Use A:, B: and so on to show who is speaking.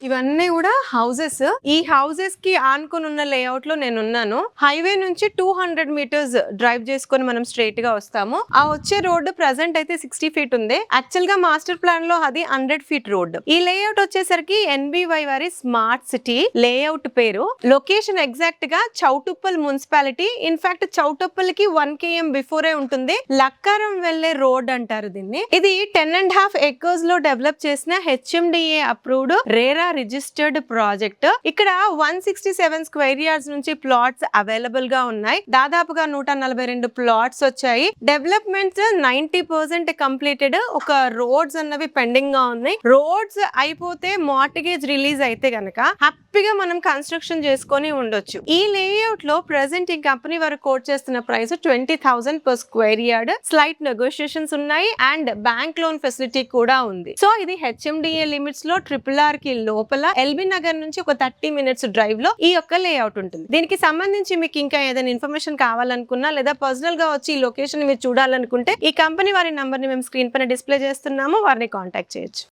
A: ఇవన్నీ కూడా హౌసెస్. ఈ హౌసెస్ కి ఆనుకొని ఉన్న లేఅవుట్ లో నేను ఉన్నాను. హైవే నుంచి 200 మీటర్స్ డ్రైవ్ చేసుకొని మనం స్ట్రైట్ గా వస్తాము. ఆ వచ్చే రోడ్డు ప్రెసెంట్ అయితే 60 ఫీట్ ఉంది. యాక్చువల్ గా మాస్టర్ ప్లాన్ లో అది 100 ఫీట్ రోడ్. ఈ లేఅవుట్ వచ్చేసరికి ఎన్బివై వారి స్మార్ట్ సిటీ లేఅవుట్ పేరు. లొకేషన్ ఎగ్జాక్ట్ గా చౌటుప్పల్ మున్సిపాలిటీ. ఇన్ఫాక్ట్ చౌటుప్పల్ కి 1 km బిఫోరే ఉంటుంది. లక్కారం వెళ్లే రోడ్ అంటారు దీన్ని. ఇది 10.5 acres లో డెవలప్ చేసిన HMDA approved RERA registered project. ఇక్కడ 167 స్క్వేర్ యార్డ్స్ నుంచి ప్లాట్స్ అవైలబుల్ గా ఉన్నాయి. దాదాపుగా 142 ప్లాట్స్ వచ్చాయి. Developments 90% completed. ఒక రోడ్స్ అన్నవి పెండింగ్ గా ఉన్నాయి. రోడ్స్ అయిపోతే మార్టిగేజ్ రిలీజ్ అయితే గనక హ్యాపీగా మనం కన్స్ట్రక్షన్ చేసుకొని ఉండొచ్చు. ఈ లేఅవుట్ లో ప్రెసెంట్ ఈ కంపెనీ వారు కోట్ చేస్తున్న price 20,000 per square yard. Slight negotiations ఉన్నాయి అండ్ బ్యాంక్ లోన్ ఫెసిలిటీ కూడా ఉంది. సో ఇది HMDA లిమిట్స్ లో RRR కి లోపల ఎల్బీ నగర్ నుంచి ఒక 30 minutes డ్రైవ్ లో ఈ యొక్క లేఅవుట్ ఉంటుంది. దీనికి సంబంధించి మీకు ఇంకా ఏదైనా ఇన్ఫర్మేషన్ కావాలనుకున్నా లేదా పర్సనల్ గా వచ్చి ఈ లొకేషన్ మీరు చూడాలనుకుంటే ఈ కంపెనీ వారి నంబర్ ని మేము స్క్రీన్ పైన డిస్ప్లే చేస్తున్నాము. వారిని కాంటాక్ట్ చేయొచ్చు.